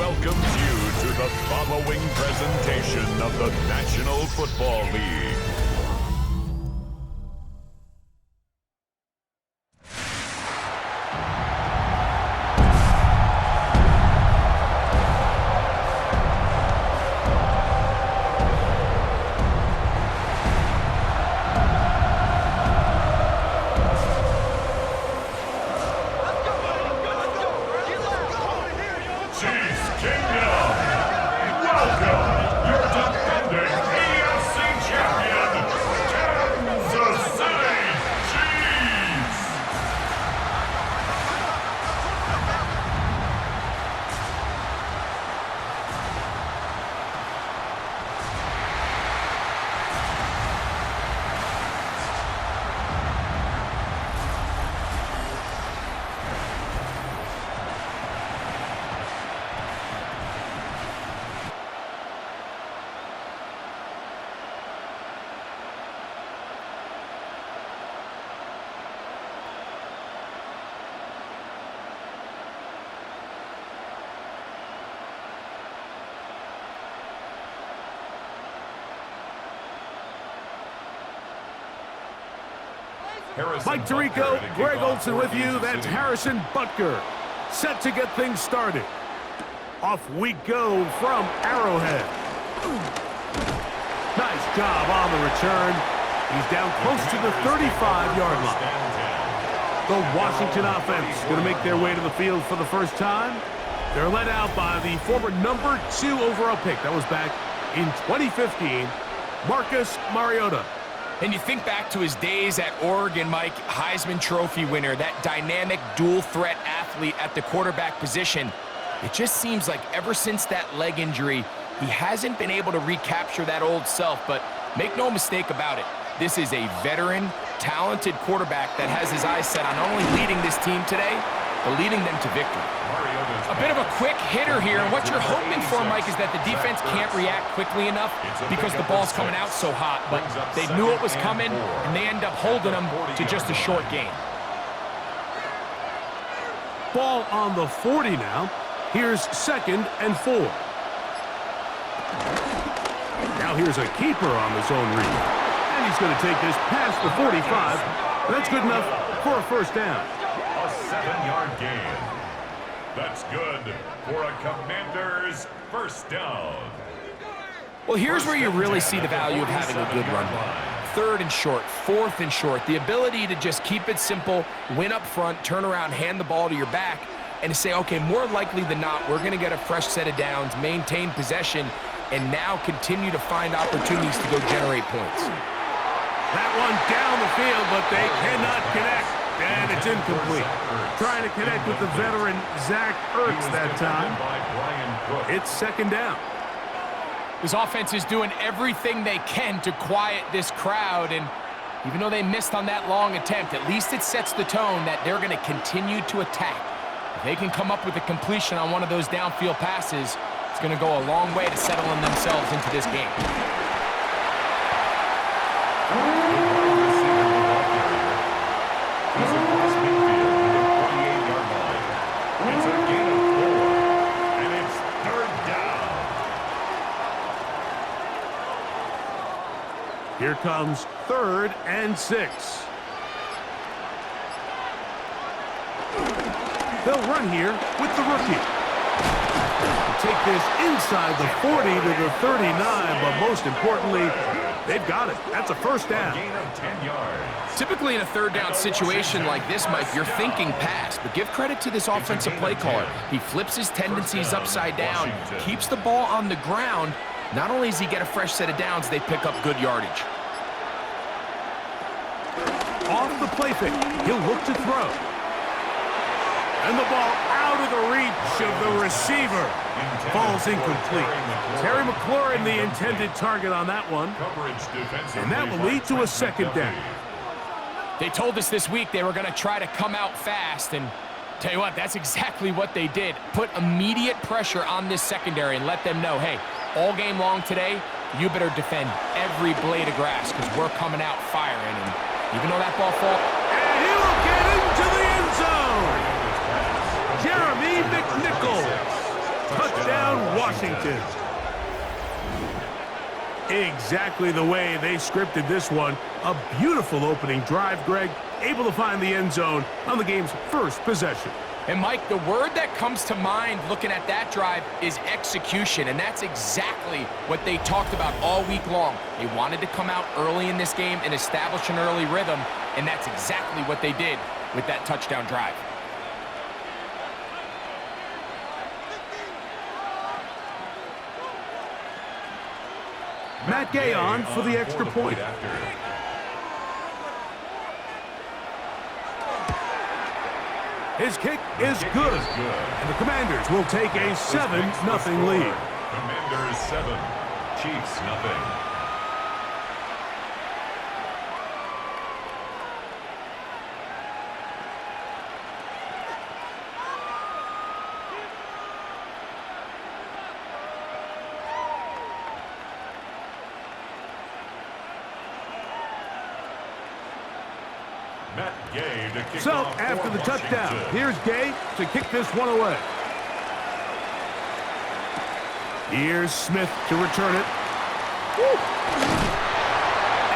welcomes you to the following presentation of the National Football League. Mike Tirico, Greg Olson with you. That's Harrison Butker, set to get things started. Off we go from Arrowhead. Nice job on the return. He's down close to the 35-yard line. The Washington offense going to make their way to the field for the first time. They're led out by the former number 2 overall pick. That was back in 2015, Marcus Mariota. And you think back to his days at Oregon, Mike, Heisman Trophy winner, that dynamic dual-threat athlete at the quarterback position. It just seems like ever since that leg injury, he hasn't been able to recapture that old self. But make no mistake about it, this is a veteran, talented quarterback that has his eyes set on not only leading this team today, but leading them to victory. A bit of a quick hitter here, and what you're hoping for, Mike, is that the defense can't react quickly enough because the ball's coming out so hot. But they knew it was coming, and they end up holding them to just a short gain. Ball on the 40 now. Here's 2nd and 4. Now here's a keeper on the zone read. And he's going to take this past the 45. That's good enough for a first down. A 7-yard gain. That's good for a Commander's first down. Well, here's where you really see the value of having a good run. 3rd and short, 4th and short. The ability to just keep it simple, win up front, turn around, hand the ball to your back, and to say, okay, more likely than not, we're going to get a fresh set of downs, maintain possession, and now continue to find opportunities to go generate points. That one down the field, but they cannot connect. And it's incomplete. Trying to connect with the veteran Zach Ertz that time. It's 2nd down. This offense is doing everything they can to quiet this crowd, and even though they missed on that long attempt, at least it sets the tone that they're going to continue to attack. If they can come up with a completion on one of those downfield passes, it's going to go a long way to settling themselves into this game. Here comes 3rd and 6. They'll run here with the rookie. Take this inside the 40 to the 39, but most importantly, they've got it. That's a first down. Typically in a 3rd down situation like this, Mike, you're thinking pass, but give credit to this offensive play caller. He flips his tendencies upside down, keeps the ball on the ground. Not only does he get a fresh set of downs, they pick up good yardage. Off the play fake, he'll look to throw. And the ball out of the reach of the receiver. Falls incomplete. Terry McLaurin, the intended target on that one. And that will lead to a 2nd down. They told us this week they were going to try to come out fast, and tell you what, that's exactly what they did. Put immediate pressure on this secondary and let them know, hey, all game long today, you better defend every blade of grass because we're coming out firing. And even though that ball falls, and he'll get into the end zone. Jeremy McNichols. Touchdown, Washington. Exactly the way they scripted this one. A beautiful opening drive, Greg. Able to find the end zone on the game's first possession. And Mike, the word that comes to mind looking at that drive is execution, and that's exactly what they talked about all week long. They wanted to come out early in this game and establish an early rhythm, and that's exactly what they did with that touchdown drive. Matt Gay on for the extra point. His kick is good. And the Commanders will take a 7-0 lead. Commanders 7, Chiefs nothing. So, after the touchdown, here's Gay to kick this one away. Here's Smith to return it. Woo.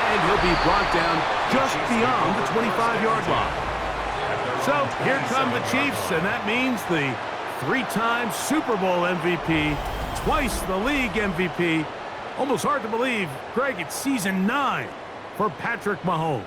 And he'll be brought down just beyond the 25-yard line. So, here come the Chiefs, and that means the 3-time Super Bowl MVP, twice the league MVP. Almost hard to believe, Greg, it's season 9 for Patrick Mahomes.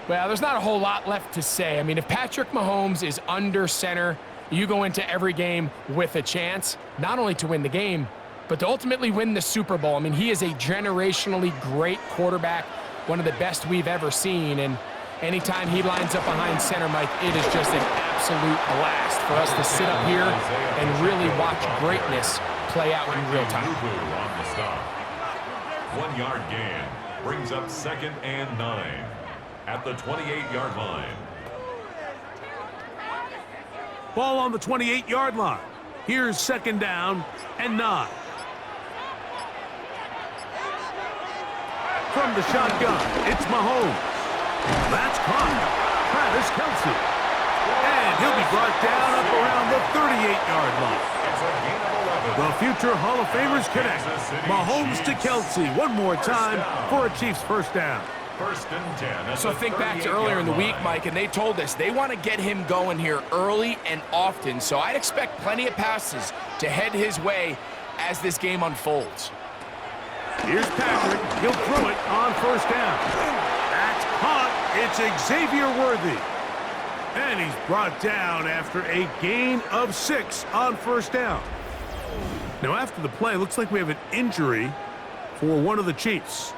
Well, there's not a whole lot left to say. I mean, if Patrick Mahomes is under center, you go into every game with a chance, not only to win the game, but to ultimately win the Super Bowl. I mean, he is a generationally great quarterback, one of the best we've ever seen. And anytime he lines up behind center, Mike, it is just an absolute blast for us to sit up here and really watch greatness play out in real time. 1 yard gain brings up 2nd and 9. At the 28-yard line. Ball on the 28-yard line. Here's 2nd down and 9. From the shotgun, it's Mahomes. That's caught. Travis Kelce. And he'll be brought down up around the 38-yard line. The future Hall of Famers connect. Mahomes to Kelce one more time for a Chiefs first down. 1st and 10. So think back to earlier in the week, Mike, and they told us they want to get him going here early and often. So I'd expect plenty of passes to head his way as this game unfolds. Here's Patrick. He'll throw it on 1st down. That's caught. It's Xavier Worthy. And he's brought down after a gain of 6 on 1st down. Now after the play, looks like we have an injury for one of the Chiefs.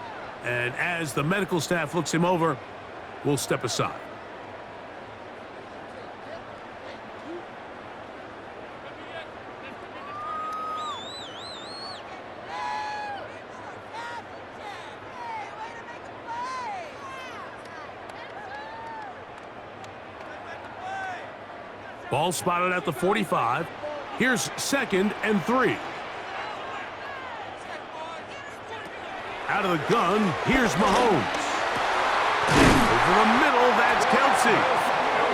And as the medical staff looks him over, we'll step aside. Ball spotted at the 45. Here's 2nd and 3. Out of the gun, here's Mahomes. Over the middle, that's Kelce.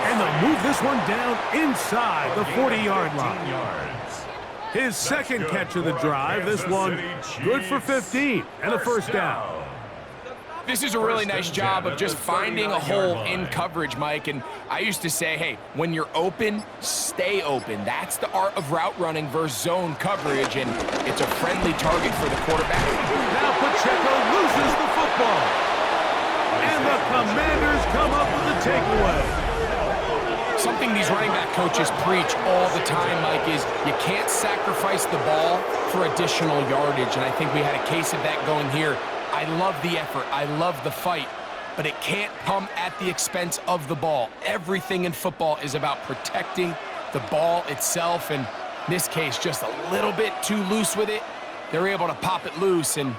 And they'll move this one down inside the 40-yard line. His 2nd catch of the drive, this one good for 15 and a 1st down. This is a really nice job of just finding a hole in coverage, Mike. And I used to say, hey, when you're open, stay open. That's the art of route running versus zone coverage, and it's a friendly target for the quarterback. Now Pacheco loses the football. And the Commanders come up with a takeaway. Something these running back coaches preach all the time, Mike, is you can't sacrifice the ball for additional yardage. And I think we had a case of that going here. I love the effort. I love the fight. But it can't come at the expense of the ball. Everything in football is about protecting the ball itself. And in this case, just a little bit too loose with it. They're able to pop it loose, and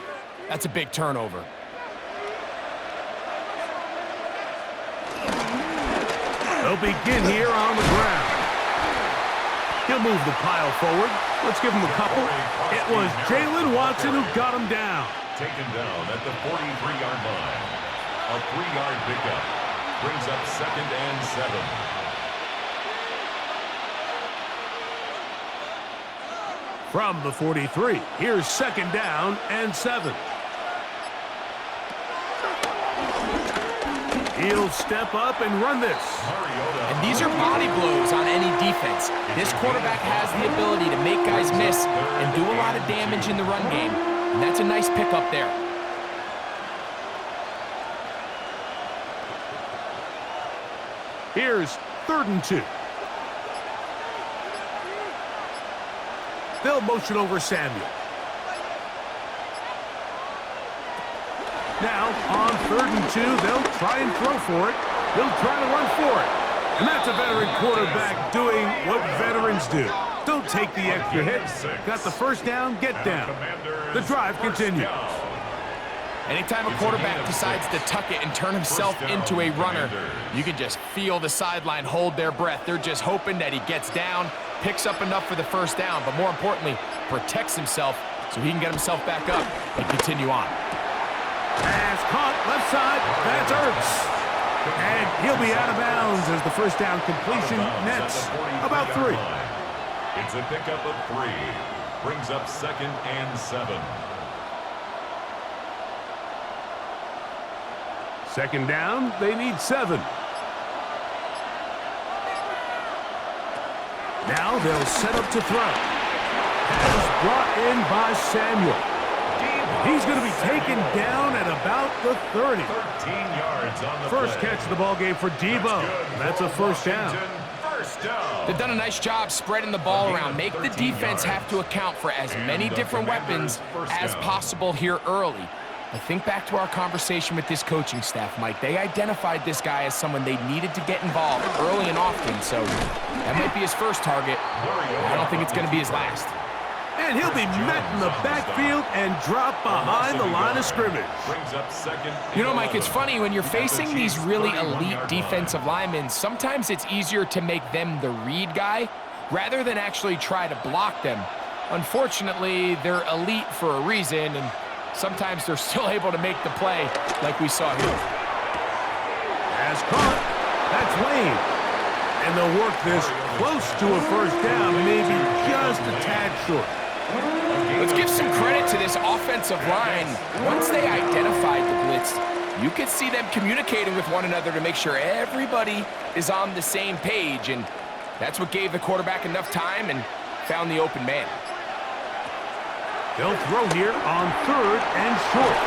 that's a big turnover. They'll begin here on the ground. He'll move the pile forward. Let's give him a couple. It was Jalen Watson who got him down. Taken down at the 43-yard line. A 3-yard pickup brings up 2nd and 7. From the 43, here's 2nd down and 7. He'll step up and run this. And these are body blows on any defense. This quarterback has the ability to make guys miss and do a lot of damage in the run game. And that's a nice pickup there. Here's 3rd and 2. They'll motion over Samuel. Now, on 3rd and 2, they'll try and throw for it. They'll try to run for it. And that's a veteran quarterback doing what veterans do. Don't take the extra hit. Got the 1st down, get down. The drive continues. Anytime a quarterback decides to tuck it and turn himself into a runner, you can just feel the sideline hold their breath. They're just hoping that he gets down, picks up enough for the 1st down, but more importantly, protects himself so he can get himself back up and continue on. Pass caught, left side, that's Ertz. And he'll be out of bounds as the 1st down completion nets about 3. It's a pickup of 3. Brings up 2nd and 7. 2nd down, they need 7. Now they'll set up to throw. Pass brought in by Samuel. He's going to be taken down at about the 30. 13 yards on the First play. catch of the ball game for Debo. That's a 1st down. First down. They've done a nice job spreading the ball around. Make the defense have to account for as many different weapons as possible here early. But think back to our conversation with this coaching staff, Mike. They identified this guy as someone they needed to get involved early and often, so that might be his first target. I don't think it's going to be his last. And he'll be met in the backfield and dropped behind the line of scrimmage. Brings up 2nd. You know, Mike, it's funny, when you're facing these really elite defensive linemen, sometimes it's easier to make them the read guy rather than actually try to block them. Unfortunately, they're elite for a reason, and sometimes they're still able to make the play like we saw here. Pass caught. That's Wayne. And they'll work this close to a 1st down, maybe just a tad short. Let's give some credit to this offensive line. Once they identified the blitz, you could see them communicating with one another to make sure everybody is on the same page, and that's what gave the quarterback enough time and found the open man. They'll throw here on 3rd and short.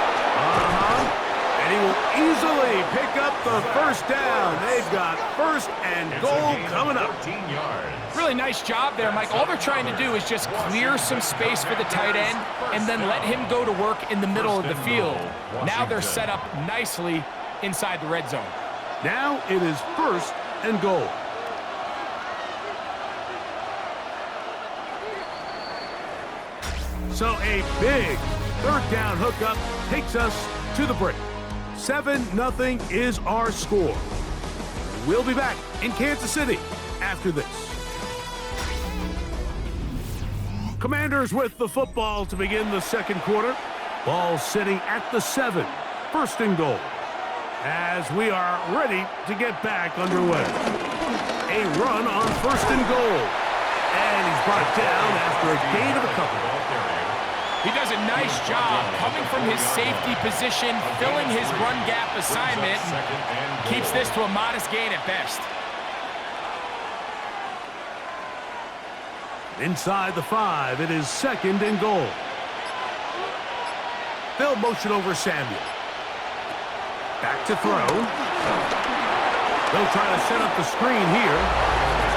And he will easily pick up the 1st down. They've got 1st and goal coming up. 14 yards. Really nice job there, Mike. All they're trying to do is just clear some space for the tight end and then let him go to work in the middle of the field. Now they're set up nicely inside the red zone. Now it is 1st and goal. So a big 3rd down hookup takes us to the break. 7-0 is our score. We'll be back in Kansas City after this. Commanders with the football to begin the 2nd quarter. Ball sitting at the 7. 1st and goal. As we are ready to get back underway. A run on 1st and goal. And he's brought down after a gain of a couple. He does a nice job coming from his safety position, filling his run gap assignment, and keeps this to a modest gain at best. Inside the 5, it is 2nd and goal. They'll motion over Samuel. Back to throw. They'll try to set up the screen here.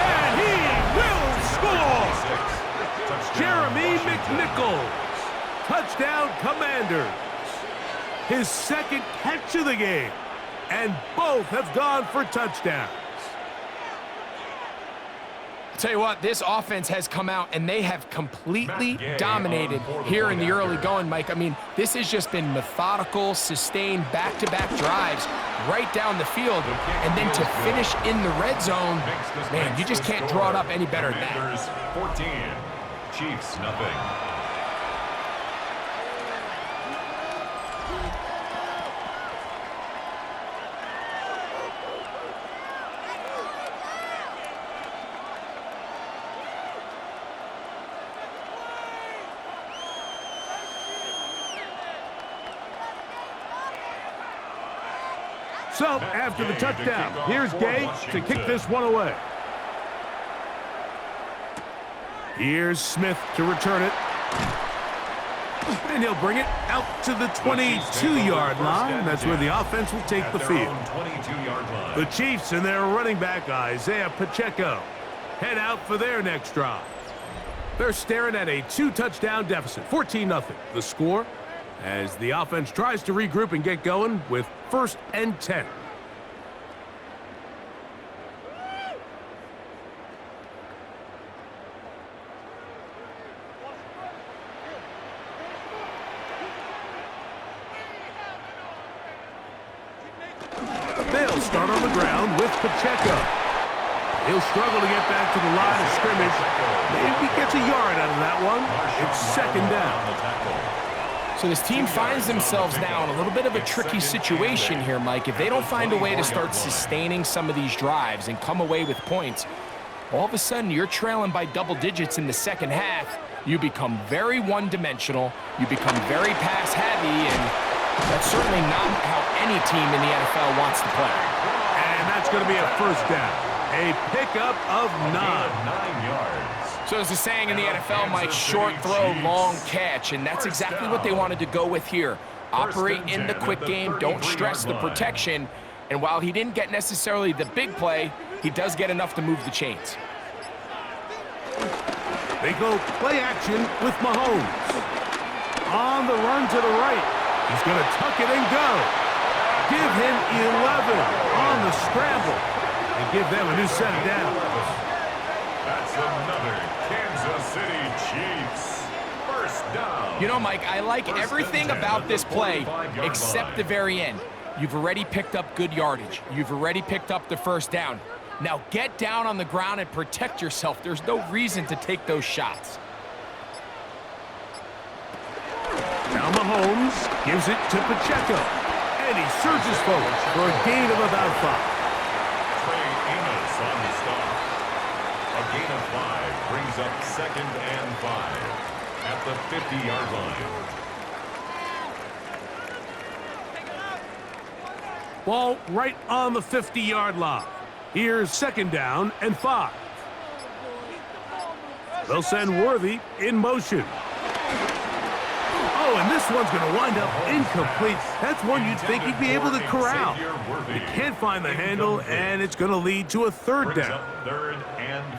And he will score! Jeremy McNichols. Touchdown, Commanders. His 2nd catch of the game. And both have gone for touchdowns. Tell you what, this offense has come out and they have completely dominated here in the early going, Mike. I mean, this has just been methodical, sustained, back-to-back drives right down the field. And then to finish in the red zone, man, you just can't draw it up any better than that. 14, Chiefs nothing. So, after the touchdown, here's Gay to kick this one away. Here's Smith to return it. And he'll bring it out to the 22-yard line. That's where the offense will take the field. The Chiefs and their running back, Isaiah Pacheco, head out for their next drive. They're staring at a 2-touchdown deficit, 14-0. The score as the offense tries to regroup and get going with 1st and 10. They'll start on the ground with Pacheco. He'll struggle to get back to the line of scrimmage. Maybe gets a yard out of that one. It's 2nd down. So this team finds themselves now in a little bit of a tricky situation here, Mike. If they don't find a way to start sustaining some of these drives and come away with points, all of a sudden you're trailing by double digits in the 2nd half. You become very one-dimensional. You become very pass-heavy, and that's certainly not how any team in the NFL wants to play. And that's going to be a 1st down. A pickup of 9. 9 yards. So as the saying in the NFL, Mike, short throw, long catch, and that's exactly what they wanted to go with here. Operate in the quick game, don't stress the protection, and while he didn't get necessarily the big play, he does get enough to move the chains. They go play action with Mahomes. On the run to the right. He's going to tuck it and go. Give him 11 on the scramble and give them a new set of downs. That's another Kansas City Chiefs 1st down. You know, Mike, I like everything about this play except the very end. You've already picked up good yardage. You've already picked up the 1st down. Now get down on the ground and protect yourself. There's no reason to take those shots. Now Mahomes gives it to Pacheco. And he surges forward for a gain of about 5. Trey Amos on the stop. A gain of 5 brings up 2nd and 5 at the 50-yard line. Ball right on the 50-yard line. Here's 2nd down and 5. They'll send Worthy in motion. Oh, and this one's going to wind up incomplete. That's one you'd think he'd be able to corral. He can't find the handle, and it's going to lead to a 3rd down.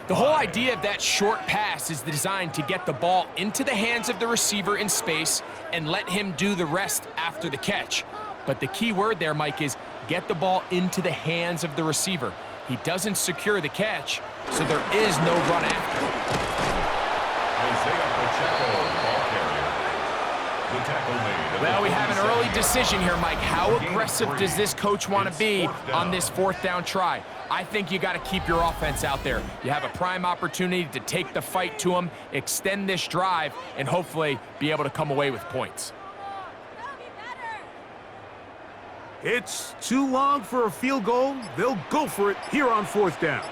The whole idea of that short pass is designed to get the ball into the hands of the receiver in space and let him do the rest after the catch. But the key word there, Mike, is get the ball into the hands of the receiver. He doesn't secure the catch, so there is no run after. Isaiah Pacheco, ball carrier. The tackle made. Well, we have an early decision here, Mike. How aggressive does this coach want to be on this 4th down try? I think you got to keep your offense out there. You have a prime opportunity to take the fight to him, extend this drive, and hopefully be able to come away with points. It's too long for a field goal. They'll go for it here on 4th down.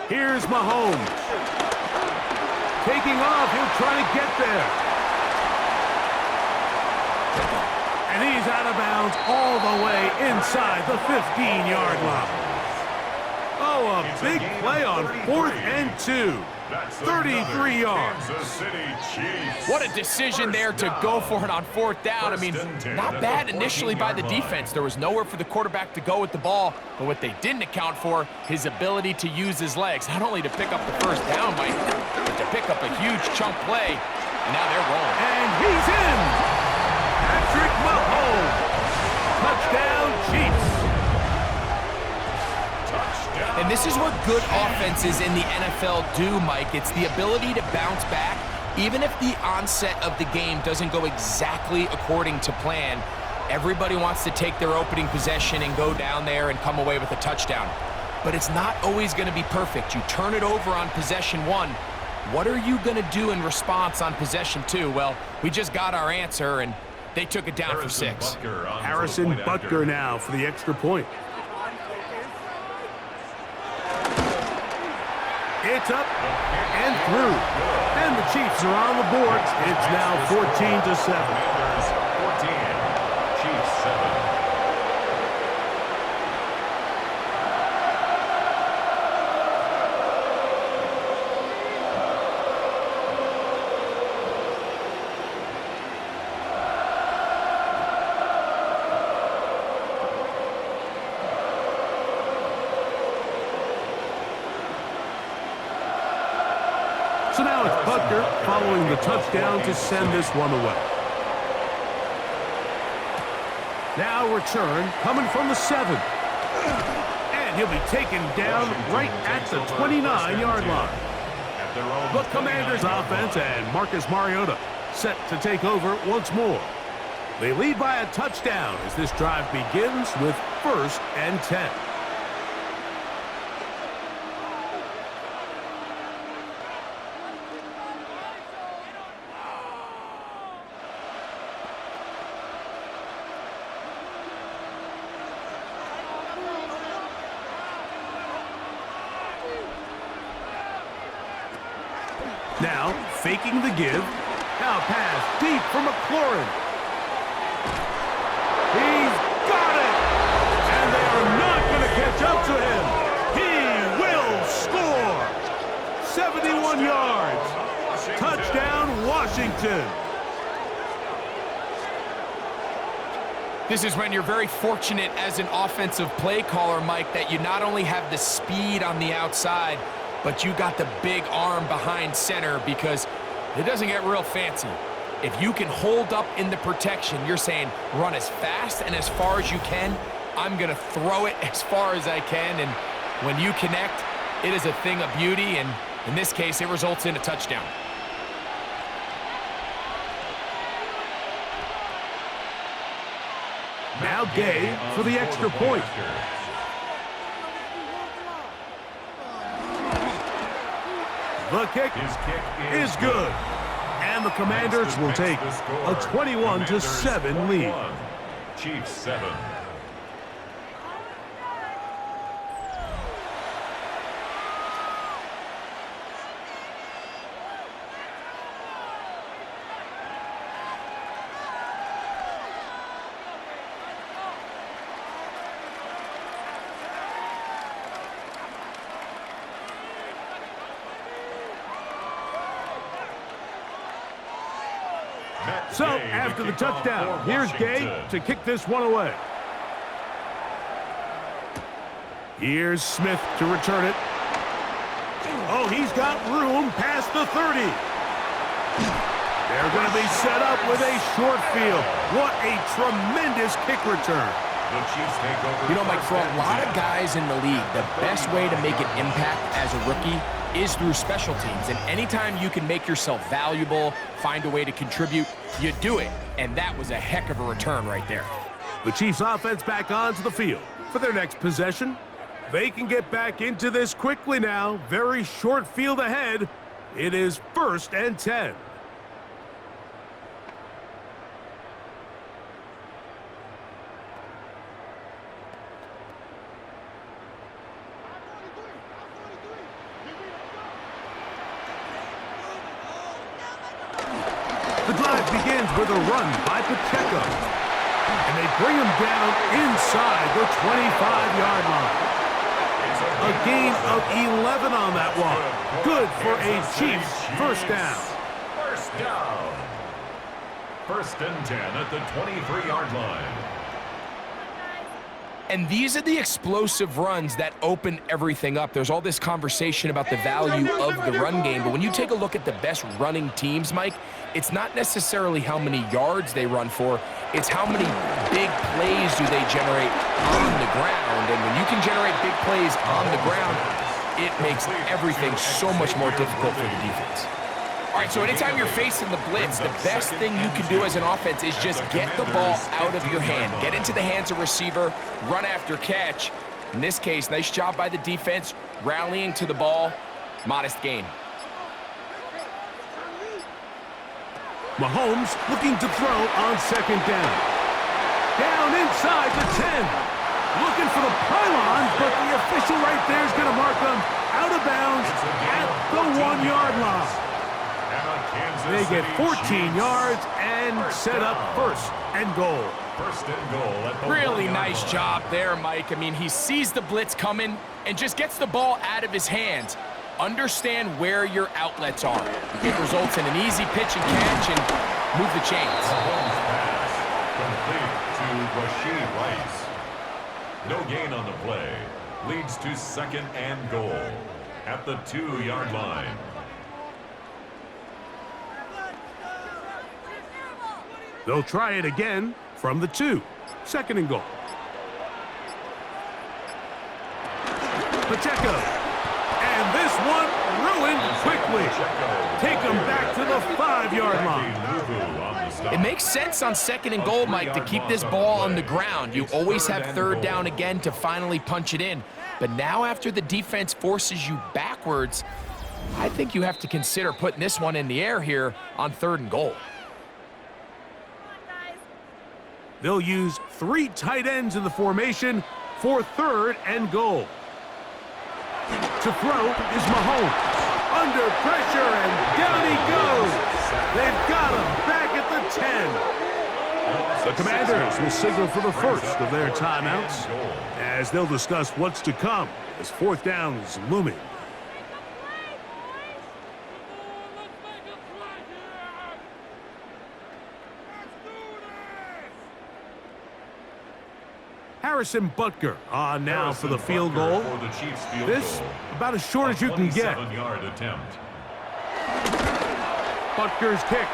Here's Mahomes. Taking off, he'll try to get there. And he's out of bounds all the way inside the 15-yard line. Oh, a big play on 4th and 2. 33 yards. What a decision there to go for it on 4th down. I mean, not bad initially by the defense. There was nowhere for the quarterback to go with the ball, but what they didn't account for, his ability to use his legs, not only to pick up the 1st down, Mike, but to pick up a huge chunk play, and now they're rolling. And he's in! Patrick Mahomes! Touchdown, Chiefs! And this is what good offenses in the NFL do, Mike. It's the ability to bounce back, even if the onset of the game doesn't go exactly according to plan. Everybody wants to take their opening possession and go down there and come away with a touchdown. But it's not always going to be perfect. You turn it over on possession 1. What are you going to do in response on possession 2? Well, we just got our answer, and they took it down for 6. Harrison Butker now for the extra point. It's up and through. And the Chiefs are on the board. It's now 14-7. Chiefs 7. So now it's Butker following the touchdown to send this one away. Now return coming from the 7. And he'll be taken down right at the 29-yard line. The Commanders offense and Marcus Mariota set to take over once more. They lead by a touchdown as this drive begins with 1st and 10. Now, faking the give. Now pass deep for McLaurin. He's got it! And they are not going to catch up to him. He will score! 71 yards. Touchdown, Washington. This is when you're very fortunate as an offensive play caller, Mike, that you not only have the speed on the outside, but you got the big arm behind center, because it doesn't get real fancy. If you can hold up in the protection, you're saying run as fast and as far as you can. I'm going to throw it as far as I can, and when you connect, it is a thing of beauty, and in this case, it results in a touchdown. Now Gay for the extra point. The kick is good. And the Commanders will take a 21-7 lead. Chiefs 7. So, after the touchdown, here's Gay to kick this one away. Here's Smith to return it. Oh, he's got room past the 30. They're going to be set up with a short field. What a tremendous kick return. The Chiefs take over. You know, Mike, for a lot of guys in the league, the best way to make an impact as a rookie is through special teams. And anytime you can make yourself valuable, find a way to contribute, you do it. And that was a heck of a return right there. The Chiefs offense back onto the field for their next possession. They can get back into this quickly now. Very short field ahead. It is 1st and 10. The drive begins with a run by Pacheco. And they bring him down inside the 25-yard line. A gain of 11 on that one. Good for a Chiefs first down. First down. 1st and 10 at the 23-yard line. And these are the explosive runs that open everything up. There's all this conversation about the value of the run game, but when you take a look at the best running teams, Mike, it's not necessarily how many yards they run for, it's how many big plays do they generate on the ground. And when you can generate big plays on the ground, it makes everything so much more difficult for the defense. All right, so anytime you're facing the blitz, the best thing you can do as an offense is just get the ball out of your hand. Get into the hands of receiver, run after catch. In this case, nice job by the defense, rallying to the ball. Modest gain. Mahomes looking to throw on 2nd down. Down inside the 10. Looking for the pylon, but the official right there is going to mark them out of bounds at the 1-yard line. They get 14 yards and set up 1st and goal. 1st and goal at the Really 1-yard nice line. job there, Mike. I mean, he sees the blitz coming and just gets the ball out of his hands. Understand where your outlets are. It results in an easy pitch and catch and move the chains. Mahomes pass complete to Rashid Rice. No gain on the play. Leads to 2nd and goal at the 2-yard line. They'll try it again from the 2. Second and goal. Pacheco. And this one ruined quickly. Take them back to the 5-yard line. It makes sense on second and goal, Mike, to keep this ball on the ground. You always have third down again to finally punch it in. But now after the defense forces you backwards, I think you have to consider putting this one in the air here on third and goal. They'll use 3 tight ends in the formation for third and goal. To throw is Mahomes. Under pressure, and down he goes. They've got him back at the 10. The Commanders will signal for the first of their timeouts as they'll discuss what's to come as fourth down is looming. Harrison Butker on now for the field goal. This about as short as you can get. Butker's kick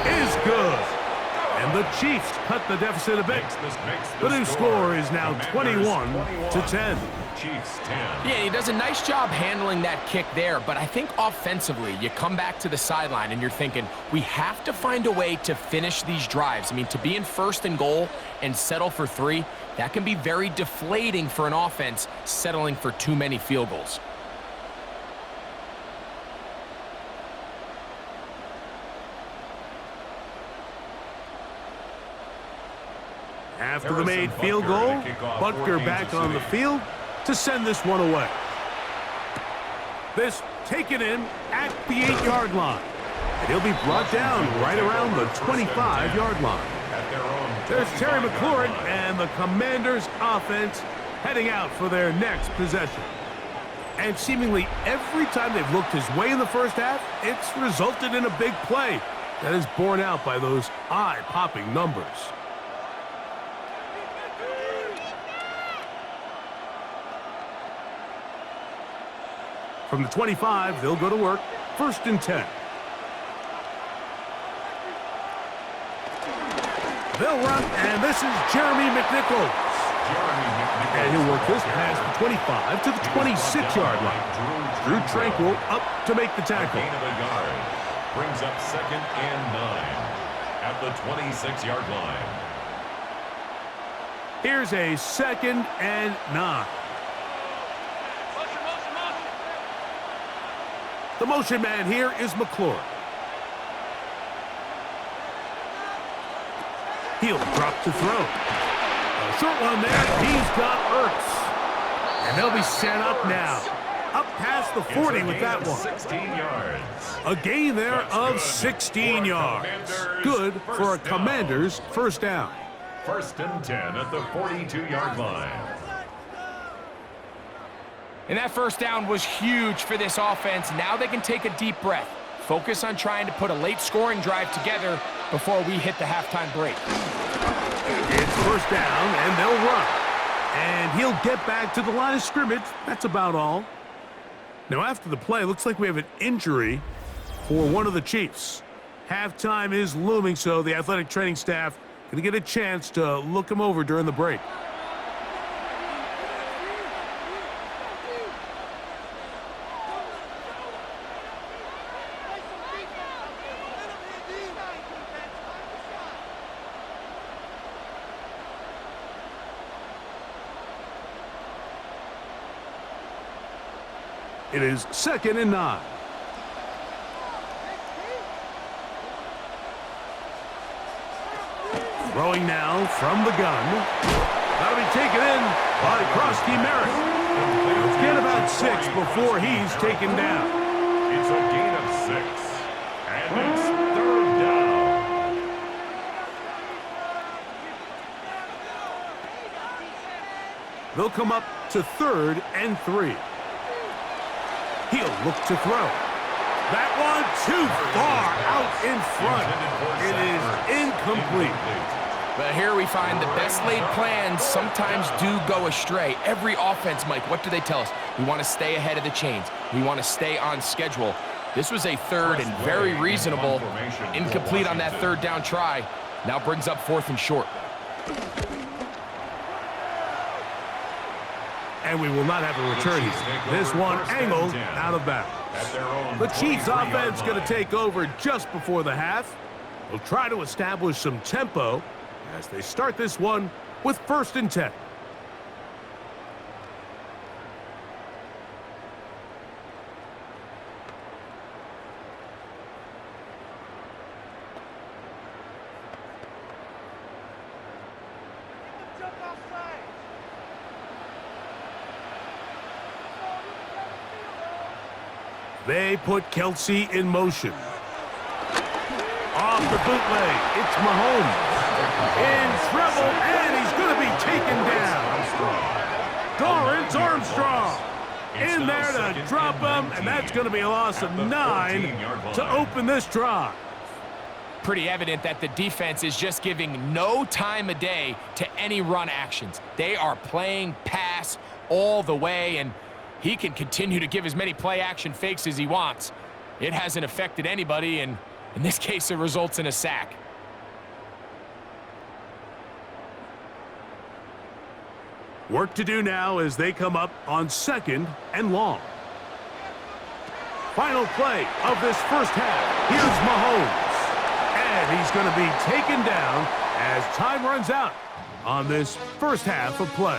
is good. And the Chiefs cut the deficit a bit. The new score is now 21-10. Chiefs 10. Yeah, he does a nice job handling that kick there, but I think offensively, you come back to the sideline and you're thinking, we have to find a way to finish these drives. I mean, to be in first and goal and settle for 3, that can be very deflating for an offense settling for too many field goals. After the made field goal, Butker back on the field to send this one away. This taken in at the 8-yard line. And he'll be brought down right around the 25-yard line. There's Terry McLaurin and the Commanders' offense heading out for their next possession. And seemingly every time they've looked his way in the first half, it's resulted in a big play that is borne out by those eye-popping numbers. From the 25, they'll go to work. First and 10. They'll run, and this is Jeremy McNichols. And he'll work this past the 25 to the 26-yard line. Drew Tranquil up to make the tackle. Gain of a yard. Brings up second and 9 at the 26-yard line. Here's a second and 9. The motion man here is McLaurin. He'll drop to throw. A short one there. He's got Ertz. And they'll be set up now. Up past the 40 with that one. 16 yards. A gain there of 16 yards. Good for a Commander's first down. First and 10 at the 42-yard line. And that first down was huge for this offense. Now they can take a deep breath. Focus on trying to put a late scoring drive together before we hit the halftime break. It's first down, and they'll run. And he'll get back to the line of scrimmage. That's about all. Now, after the play, looks like we have an injury for one of the Chiefs. Halftime is looming, so the athletic training staff going to get a chance to look him over during the break. It is second and 9. Throwing now from the gun. That'll be taken in by Krosky Merritt. Let's get about 6 before he's taken down. It's a gain of 6. And it's third down. They'll come up to third and 3. He'll look to throw. That one too far out in front. It is incomplete. But here we find the best laid plans sometimes do go astray. Every offense, Mike, what do they tell us? We want to stay ahead of the chains. We want to stay on schedule. This was a third and very reasonable. Incomplete on that third down try. Now brings up 4th and short. And we will not have a return here. This one angled out of bounds. The Chiefs offense going to take over just before the half. They'll try to establish some tempo as they start this one with 1st and 10. They put Kelsey in motion. Off the bootleg, it's Mahomes. In trouble, and he's going to be taken down. Dorrance Armstrong in there to drop him, and that's going to be a loss of 9 to open this drive. Pretty evident that the defense is just giving no time of day to any run actions. They are playing pass all the way, and he can continue to give as many play-action fakes as he wants. It hasn't affected anybody, and in this case, it results in a sack. Work to do now as they come up on 2nd and long. Final play of this first half. Here's Mahomes. And he's going to be taken down as time runs out on this first half of play.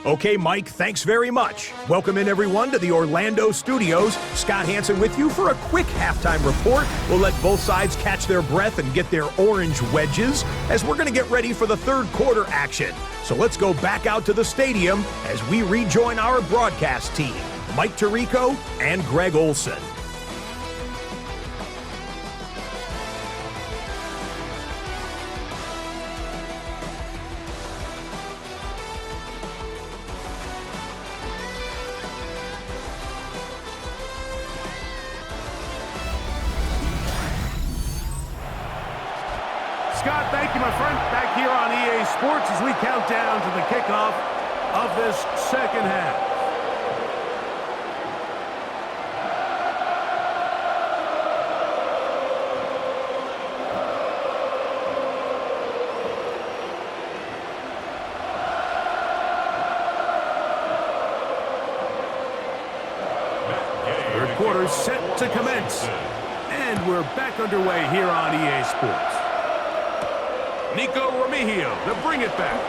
Okay, Mike, thanks very much. Welcome in, everyone, to the Orlando studios. Scott Hansen with you for a quick halftime report. We'll let both sides catch their breath and get their orange wedges as we're going to get ready for the 3rd quarter action. So let's go back out to the stadium as we rejoin our broadcast team, Mike Tirico and Greg Olson. Scott, thank you, my friend. Back here on EA Sports as we count down to the kickoff of this second half. Third quarter set to commence. And we're back underway here on EA Sports. Nico Remigio to bring it back.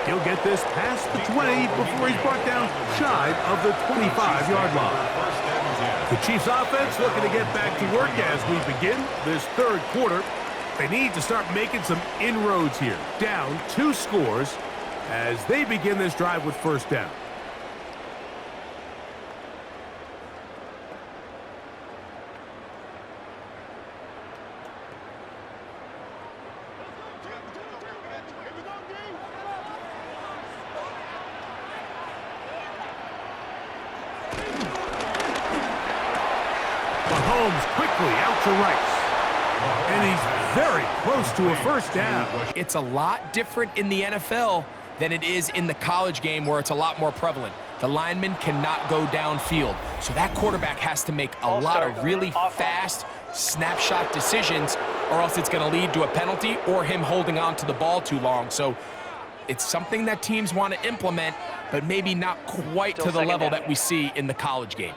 He'll get this past the 20 before he's brought down shy of the 25-yard line. The Chiefs offense looking to get back to work as we begin this 3rd quarter. They need to start making some inroads here. Down 2 scores as they begin this drive with 1st down. Mahomes quickly out to right. And he's very close to a 1st down. It's a lot different in the NFL than it is in the college game where it's a lot more prevalent. The lineman cannot go downfield. So that quarterback has to make a lot of really fast snapshot decisions or else it's going to lead to a penalty or him holding on to the ball too long. So it's something that teams want to implement, but maybe not quite to the level that we see in the college game.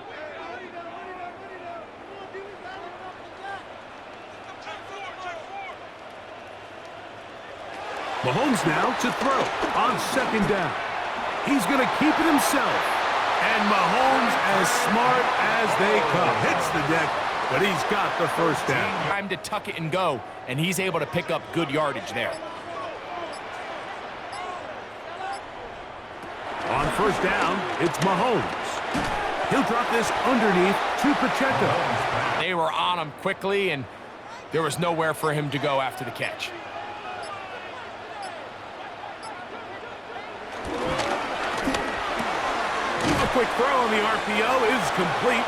Mahomes now to throw on 2nd down. He's going to keep it himself. And Mahomes, as smart as they come, hits the deck, but he's got the 1st down. Time to tuck it and go, and he's able to pick up good yardage there. On 1st down, it's Mahomes. He'll drop this underneath to Pacheco. They were on him quickly, and there was nowhere for him to go after the catch. A quick throw on the RPO is complete.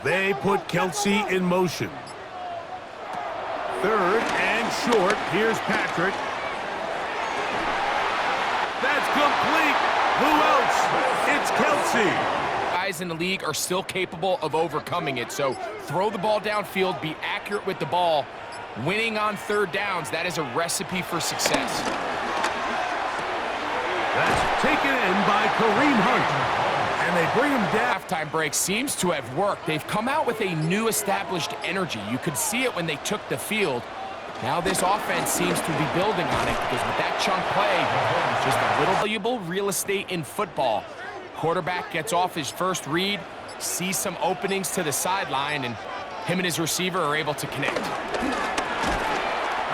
They put Kelsey in motion. 3rd and short. Here's Patrick. That's complete. Who else? It's Kelsey. Guys in the league are still capable of overcoming it, so throw the ball downfield, be accurate with the ball. Winning on third downs, that is a recipe for success. That's taken in by Kareem Hunt. And they bring him down. Halftime break seems to have worked. They've come out with a new established energy. You could see it when they took the field. Now this offense seems to be building on it because with that chunk play, just a little valuable real estate in football. Quarterback gets off his first read, sees some openings to the sideline, and him and his receiver are able to connect.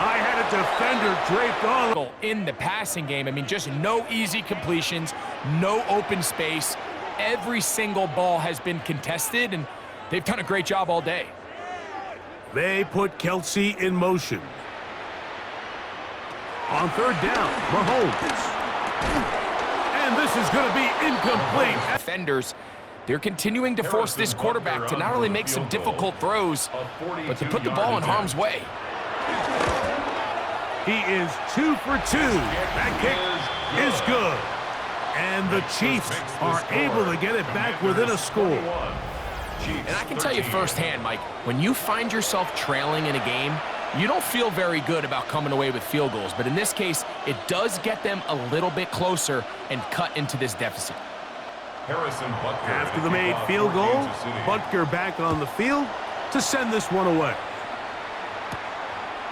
I had a defender draped all in the passing game. I mean, just no easy completions, no open space. Every single ball has been contested, and they've done a great job all day. They put Kelsey in motion. On third down, Mahomes. And this is going to be incomplete. Defenders, they're continuing to force this quarterback to not only make some difficult throws, but to put the ball in harm's way. He is 2 for 2. That kick is good. And the Chiefs are able to get it back within a score. And I can tell you firsthand, Mike, when you find yourself trailing in a game, you don't feel very good about coming away with field goals. But in this case, it does get them a little bit closer and cut into this deficit. After the made field goal, Butker back on the field to send this one away.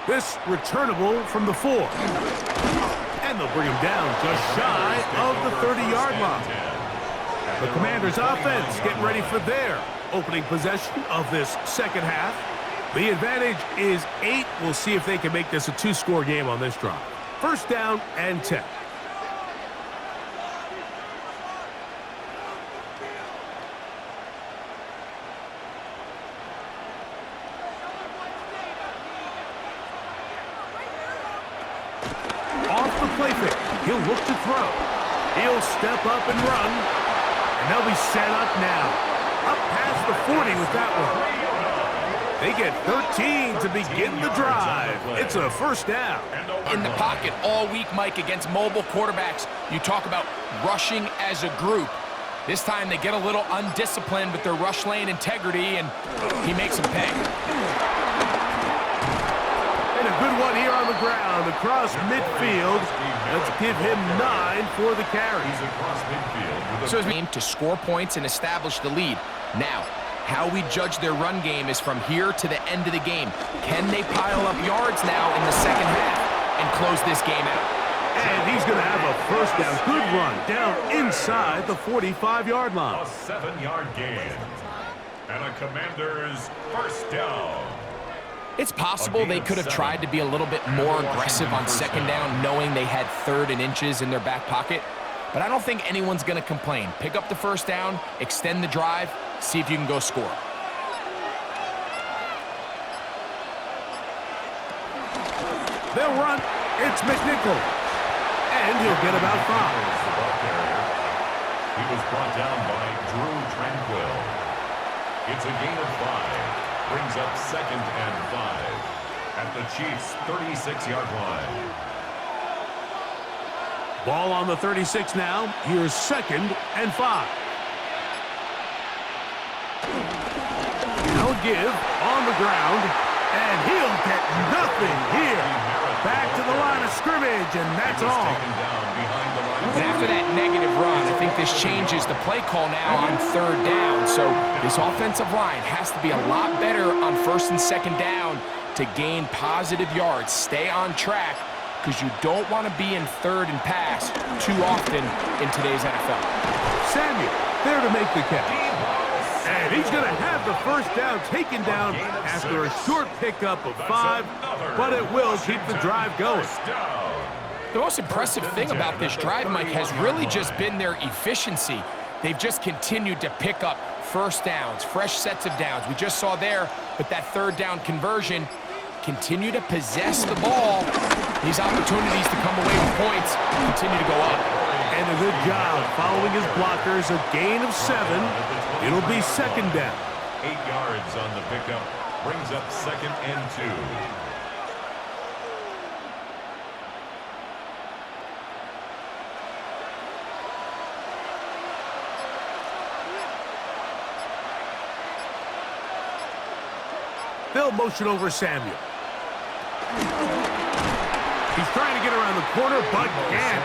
This returnable from the 4. And they'll bring him down just shy of the 30-yard line. The Commanders' offense getting ready for their opening possession of this second half. The advantage is 8. We'll see if they can make this a 2-score game on this drive. First down and 10. Off the play fake. He'll look to throw. He'll step up and run. And they'll be set up now. Up past the 40 with that one. They get 13 to begin the drive. It's a first down. In the pocket all week, Mike, against mobile quarterbacks. You talk about rushing as a group. This time they get a little undisciplined with their rush lane integrity, and he makes them pay. And a good one here on the ground across midfield. Let's give him 9 for the carry. So his aim to score points and establish the lead. Now, how we judge their run game is from here to the end of the game. Can they pile up yards now in the second half and close this game out? And he's going to have a first down. Good run down inside the 45-yard line. A 7-yard gain. And a Commander's first down. It's possible they could have tried to be a little bit more aggressive on second down, knowing they had 3rd and inches in their back pocket. But I don't think anyone's going to complain. Pick up the first down, extend the drive, see if you can go score. They'll run. It's McNichol. And he'll get about 5. He was brought down by Drew Tranquil. It's a gain of 5. Brings up 2nd and 5 at the Chiefs' 36-yard line. Ball on the 36 now. Here's 2nd and 5. Now a give on the ground, and he'll get nothing here. Back to the line of scrimmage, and that's all. And after that negative run, I think this changes the play call now on 3rd down. So this offensive line has to be a lot better on 1st and 2nd down to gain positive yards. Stay on track, because you don't want to be in 3rd and pass too often in today's NFL. Samuel there to make the catch. And he's going to have the first down taken down after a short pickup of 5, but it will keep the drive going. The most impressive thing about this drive, Mike, has really just been their efficiency. They've just continued to pick up first downs, fresh sets of downs. We just saw there with that 3rd down conversion, continue to possess the ball. These opportunities to come away with points continue to go up. And a good job following his blockers, a gain of 7. It'll be 2nd down. 8 yards on the pickup. Brings up 2nd and 2. They'll motion over Samuel. He's trying to get around the corner, but can't.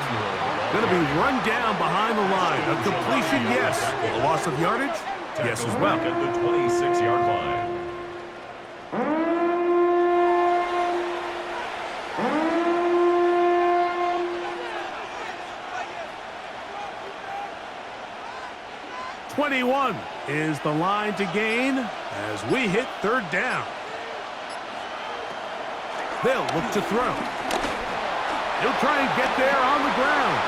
Going to be run down behind the line. A completion, yes. A loss of yardage, yes as well. At the 26-yard line. "21 is the line to gain as we hit third down. They'll look to throw. He'll try and get there on the ground.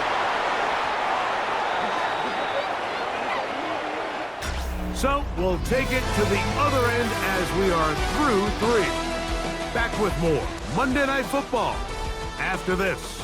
So we'll take it to the other end as we are through 3. Back with more Monday Night Football after this.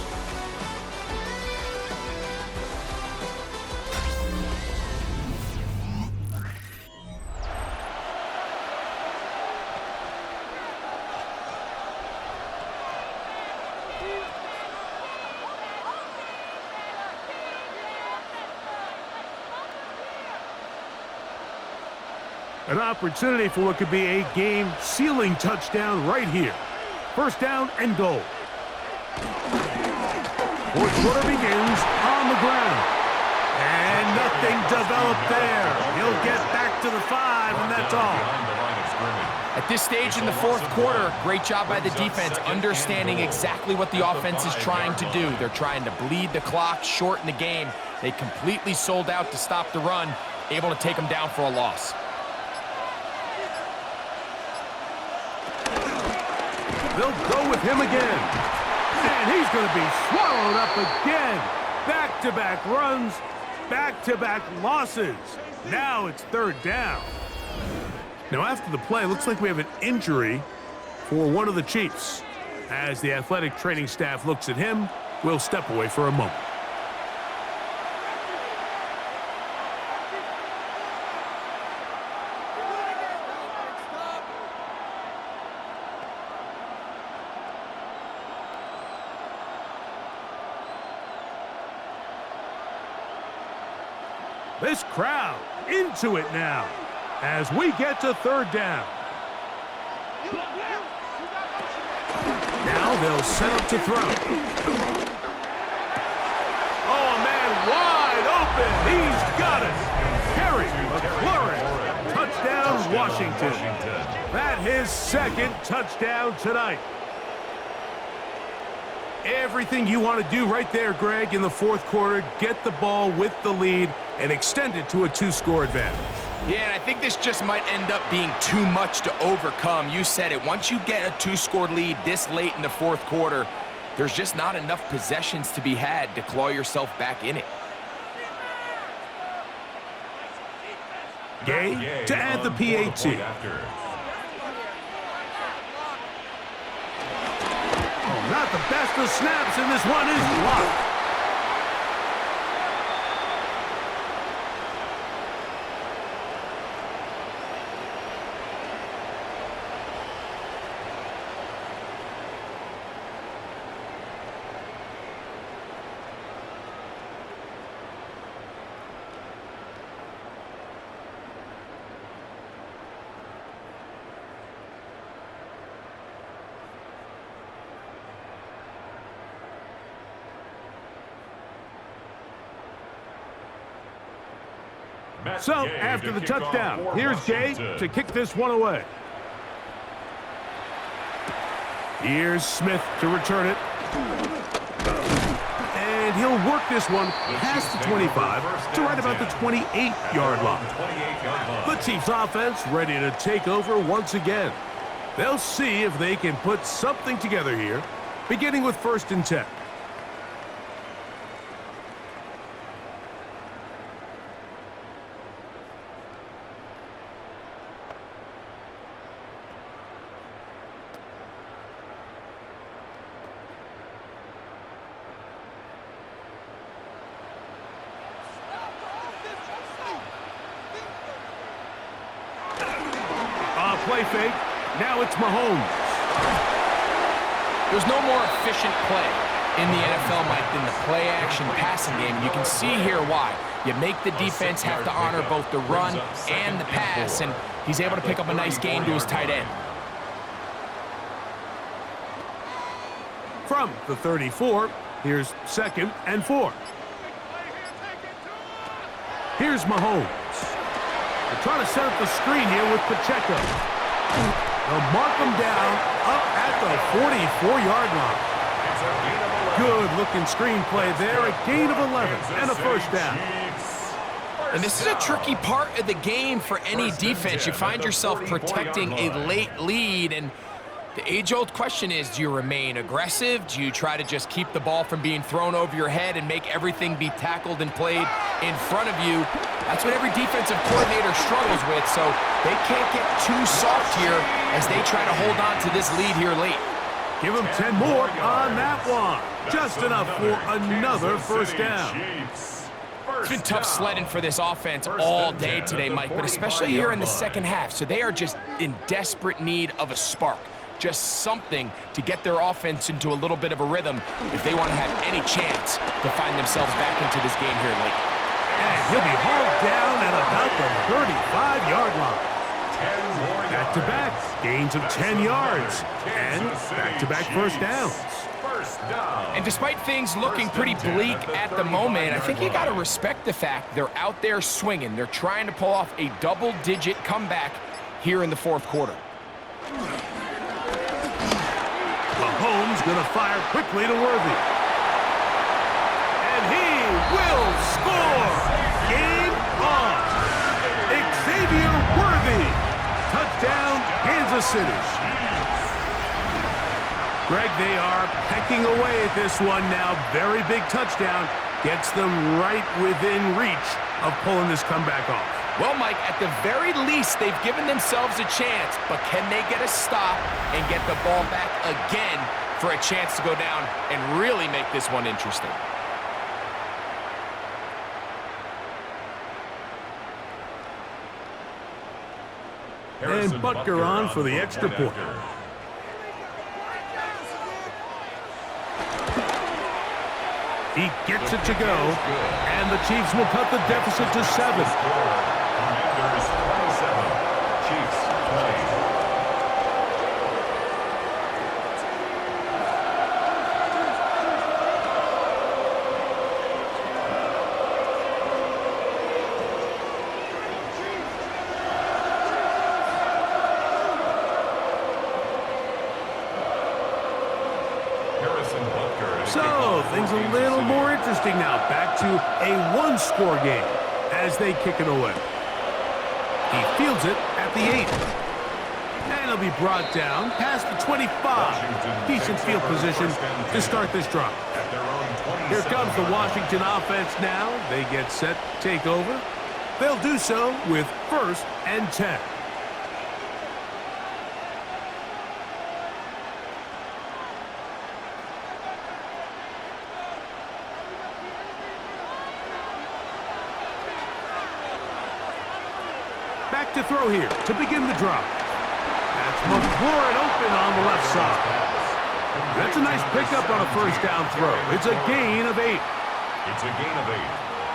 An opportunity for what could be a game-sealing touchdown right here. First down and goal. Fourth quarter begins on the ground. And nothing developed there. He'll get back to the 5, and that's all. At this stage in the fourth quarter, great job by the defense understanding exactly what the offense is trying to do. They're trying to bleed the clock, shorten the game. They completely sold out to stop the run, able to take them down for a loss. They'll go with him again. And he's going to be swallowed up again. Back-to-back runs, back-to-back losses. Now it's third down. Now after the play, looks like we have an injury for one of the Chiefs. As the athletic training staff looks at him, we'll step away for a moment. This crowd into it now as we get to third down. Now they'll set up to throw. Oh, man, wide open. He's got it. Harry McLaurin. Touchdown, Washington. That's his second touchdown tonight. Everything you want to do right there, Greg, in the fourth quarter, get the ball with the lead and extend it to a 2-score advantage. Yeah, and I think this just might end up being too much to overcome. You said it. Once you get a 2-score lead this late in the fourth quarter, there's just not enough possessions to be had to claw yourself back in it. Gay to add the PAT. Not the best of snaps, and this one is blocked. So, after the touchdown, here's Gay to kick this one away. Here's Smith to return it. And he'll work this one past the 25 to right about the 28-yard line. The Chiefs offense ready to take over once again. They'll see if they can put something together here, beginning with 1st and 10. Play fake. Now it's Mahomes. There's no more efficient play in the NFL, Mike, than the play-action passing game. You can see here why. You make the defense have to honor both the run and the pass, and he's able to pick up a nice gain to his tight end. From the 34, here's 2nd and 4. Here's Mahomes. They're trying to set up the screen here with Pacheco. They'll mark him down up at the 44-yard line. Good-looking screen play there, a gain of 11 and a first down. And this is a tricky part of the game for any defense. You find yourself protecting a late lead, and the age-old question is, do you remain aggressive? Do you try to just keep the ball from being thrown over your head and make everything be tackled and played in front of you? That's what every defensive coordinator struggles with, so they can't get too soft here as they try to hold on to this lead here late. Give them 10 more on that one. Just enough for another first down. It's been tough sledding for this offense all day today, Mike, but especially here in the second half. So they are just in desperate need of a spark, just something to get their offense into a little bit of a rhythm if they want to have any chance to find themselves back into this game here late. And he'll be hauled down at about the 35-yard line. Back-to-back gains of 10 yards and back-to-back first downs. And despite things looking pretty bleak at the moment, I think you got to respect the fact they're out there swinging. They're trying to pull off a double-digit comeback here in the fourth quarter. Mahomes going to fire quickly to Worthy. And he will score! Game on! Xavier Worthy! Touchdown, Kansas City. Greg, they are pecking away at this one now. Very big touchdown. Gets them right within reach of pulling this comeback off. Well, Mike, at the very least, they've given themselves a chance, but can they get a stop and get the ball back again for a chance to go down and really make this one interesting? And Butker on for the extra point. He gets it to go, and the Chiefs will cut the deficit to 7. Commanders 27, Chiefs 20. So, things a little more interesting now. Back to a one-score game as they kick it away. He fields it at the 8. And he'll be brought down past the 25. Decent field position to start this drive. Here comes the Washington offense now. They get set to take over. They'll do so with 1st and 10. Back to throw here to begin the drive. That's McLaurin open on the left side. That's a nice pickup on a first down throw. It's a gain of 8. It's a gain of 8.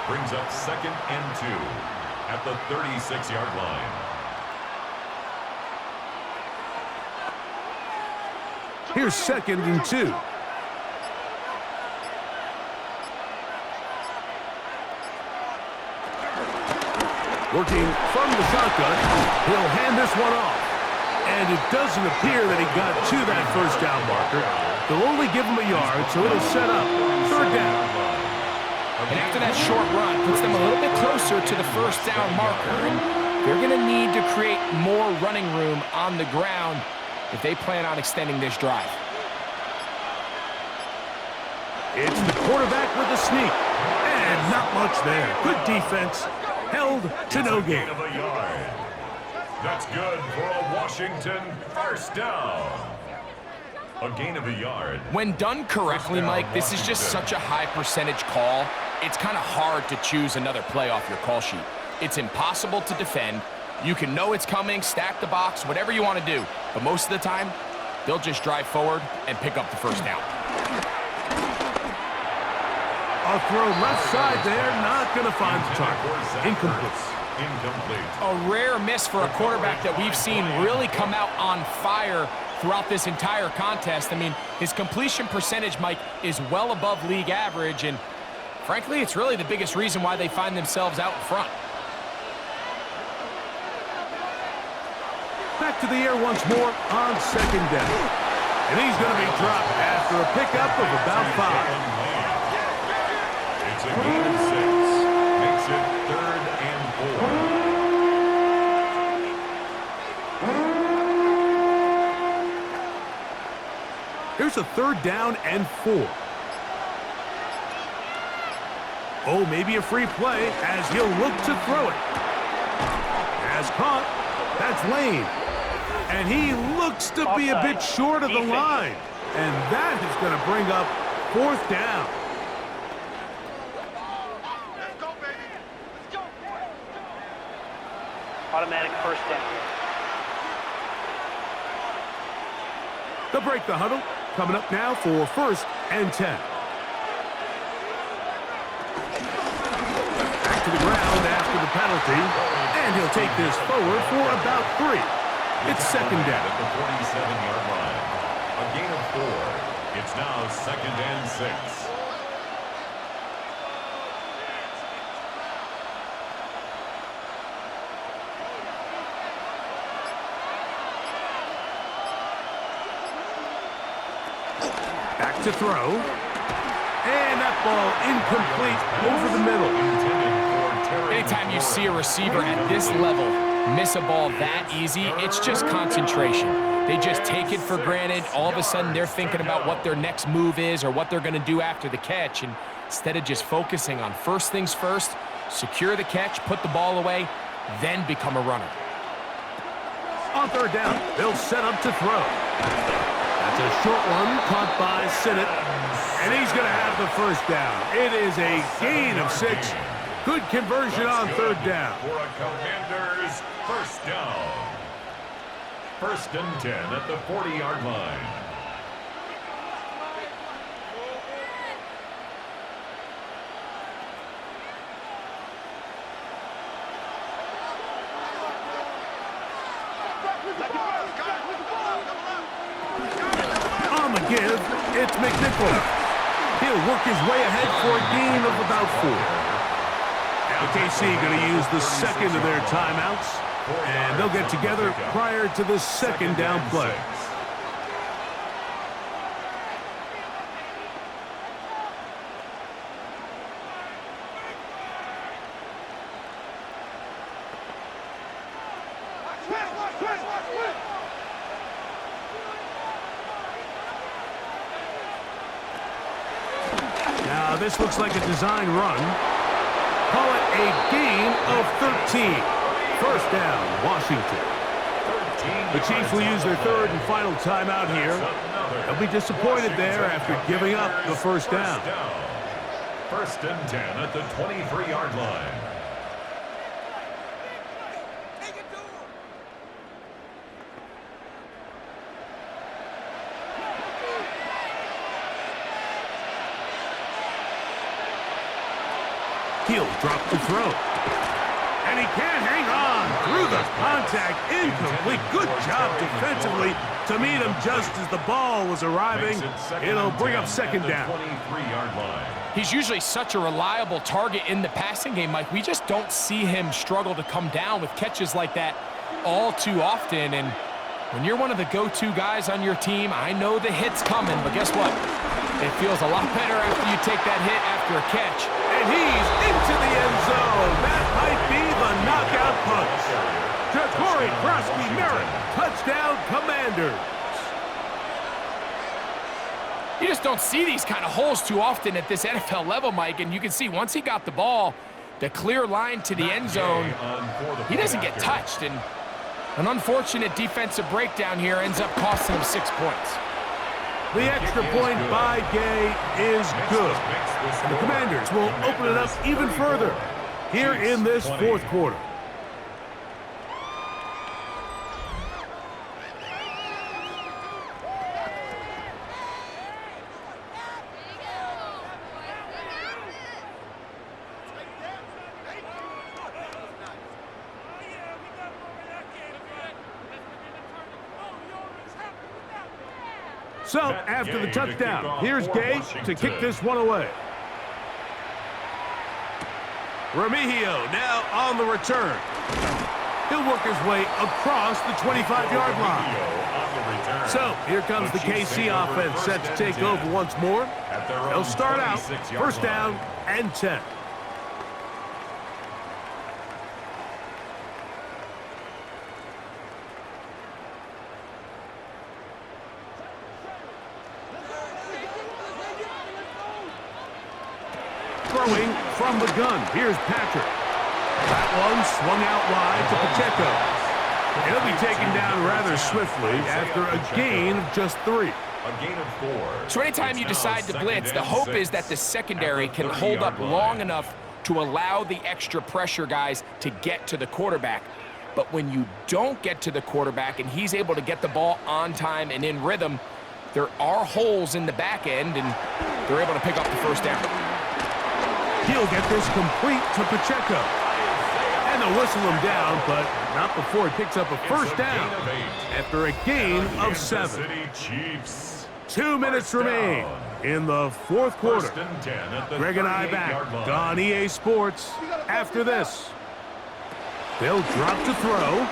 Brings up 2nd and 2 at the 36-yard line. Here's 2nd and 2. Working from the shotgun, he'll hand this one off. And it doesn't appear that he got to that first down marker. They'll only give him a yard, so it'll set up 3rd down. And after that short run, puts them a little bit closer to the first down marker. And they're going to need to create more running room on the ground if they plan on extending this drive. It's the quarterback with a sneak. And not much there. Good defense. Held to no gain. That's good for a Washington first down. A gain of a yard. When done correctly, Mike, this is just such a high percentage call. It's kind of hard to choose another play off your call sheet. It's impossible to defend. You can know it's coming, stack the box, whatever you want to do. But most of the time, they'll just drive forward and pick up the first down. A throw left side there, not going to find the target. Incomplete. A rare miss for a quarterback that we've seen really come out on fire throughout this entire contest. I mean, his completion percentage, Mike, is well above league average, and frankly, it's really the biggest reason why they find themselves out in front. Back to the air once more on second down. And he's going to be dropped after a pickup of about 5. It's a gain of 6. Makes it 3rd and 4. Here's a 3rd down and 4. Oh, maybe a free play as he'll look to throw it. Has caught. That's Lane. And he looks to be a bit short of the line. And that is going to bring up 4th down. Let's go, baby. Let's go. Automatic 1st down. They'll break the huddle. Coming up now for 1st and 10. Back to the ground after the penalty. And he'll take this forward for about 3. It's 2nd down. At the 47-yard line. A gain of 4. It's now 2nd and 6. Back to throw. And that ball incomplete over the middle. Anytime you see a receiver at this level miss a ball that easy, it's just concentration. They just take it for granted. All of a sudden, they're thinking about what their next move is or what they're going to do after the catch. And instead of just focusing on first things first, secure the catch, put the ball away, then become a runner. On 3rd down, they'll set up to throw. That's a short one caught by Sinnott. And he's going to have the 1st down. It is a gain of 6. Good conversion on 3rd down. For a Commanders 1st down. 1st and 10 at the 40-yard line. On the give, it's McNichol. He'll work his way ahead for a gain of about 4. Now KC going to use the 2nd of their timeouts, and they'll get together prior to the 2nd down play. Now this looks like a design run. Call it a gain of 13. 1st down, Washington. The Chiefs will use their 3rd and final timeout here. They'll be disappointed there after giving up the 1st down. 1st and 10 at the 23-yard line. He'll drop the throw. And he can't hang on through the contact. Incomplete. Good job defensively to meet him just as the ball was arriving. It'll bring up 2nd down. 23-yard line. He's usually such a reliable target in the passing game, Mike. We just don't see him struggle to come down with catches like that all too often. And when you're one of the go-to guys on your team, I know the hit's coming, but guess what? It feels a lot better after you take that hit after a catch. And he's into the end zone. That might be the knockout punch. Jacory Krosky-Merritt, touchdown Commanders. You just don't see these kind of holes too often at this NFL level, Mike. And you can see once he got the ball, the clear line to the end zone, he doesn't get touched. And an unfortunate defensive breakdown here ends up costing him 6 points. The extra point by Gay is good. And the Commanders will open it up even further here in this 4th quarter. So, after the touchdown, here's Gay to kick this one away. Remigio now on the return. He'll work his way across the 25-yard line. So, here comes the KC offense set to take over once more. They'll start out first down and 10. Throwing from the gun. Here's Patrick. That one swung out wide to Pacheco. He'll be taken down rather swiftly after a gain of just 3. A gain of 4. So anytime you decide to blitz, the hope is that the secondary can hold up long enough to allow the extra pressure guys to get to the quarterback. But when you don't get to the quarterback and he's able to get the ball on time and in rhythm, there are holes in the back end, and they're able to pick up the first down. He'll get this complete to Pacheco. And they'll whistle him down, but not before he picks up a first down after a gain of 7. 2 minutes remain in the fourth quarter. Greg and I back on EA Sports after this. They'll drop to throw.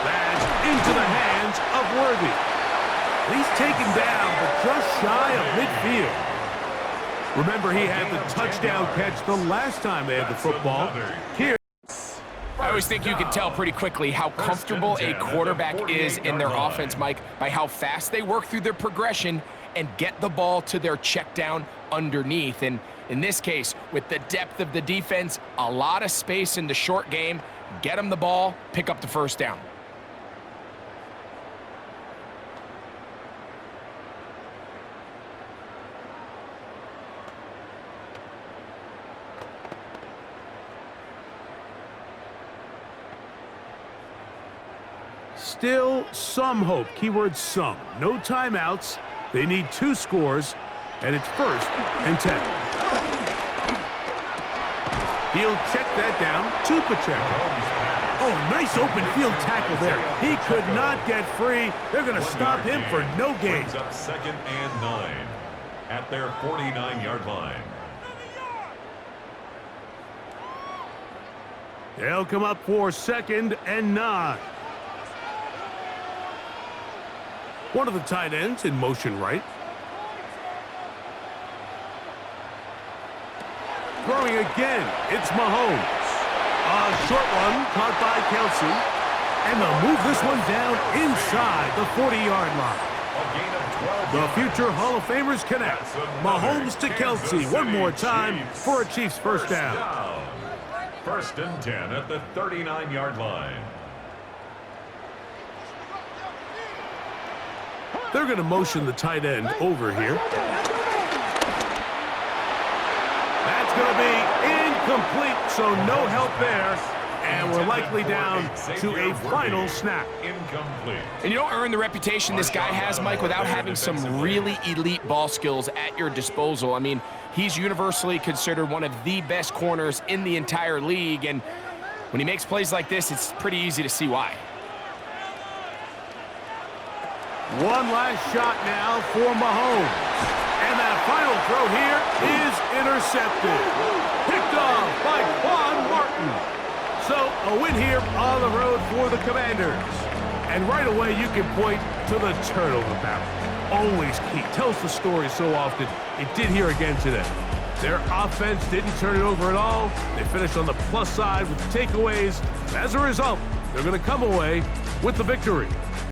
That's into the hands of Worthy. He's taken down, but just shy of midfield. Remember, he had the touchdown catch the last time they had the football. Here. I always think you can tell pretty quickly how comfortable a quarterback is in their offense, Mike, by how fast they work through their progression and get the ball to their check down underneath. And in this case, with the depth of the defense, a lot of space in the short game, get them the ball, pick up the first down. Still some hope. Keyword some. No timeouts. They need 2 scores, and it's first and 10. He'll check that down to Pacheco. Oh, nice open field tackle there. He could not get free. They're going to stop him for no gain. Brings up 2nd and 9 at their 49-yard line. They'll come up for 2nd and 9. One of the tight ends in motion right. Throwing again, it's Mahomes. A short one caught by Kelsey. And they'll move this one down inside the 40-yard line. The future Hall of Famers connect. Mahomes to Kelsey one more time for a Chiefs first down. First and 10 at the 39-yard line. They're going to motion the tight end over here. That's going to be incomplete, so no help there. And we're likely down to a final snap. Incomplete. And you don't earn the reputation this guy has, Mike, without having some really elite ball skills at your disposal. I mean, he's universally considered one of the best corners in the entire league. And when he makes plays like this, it's pretty easy to see why. One last shot now for Mahomes. And that final throw here is intercepted. Picked off by Quan Martin. So a win here on the road for the Commanders. And right away you can point to the turnover battle. Always key. Tells the story so often. It did here again today. Their offense didn't turn it over at all. They finished on the plus side with takeaways. As a result, they're going to come away with the victory.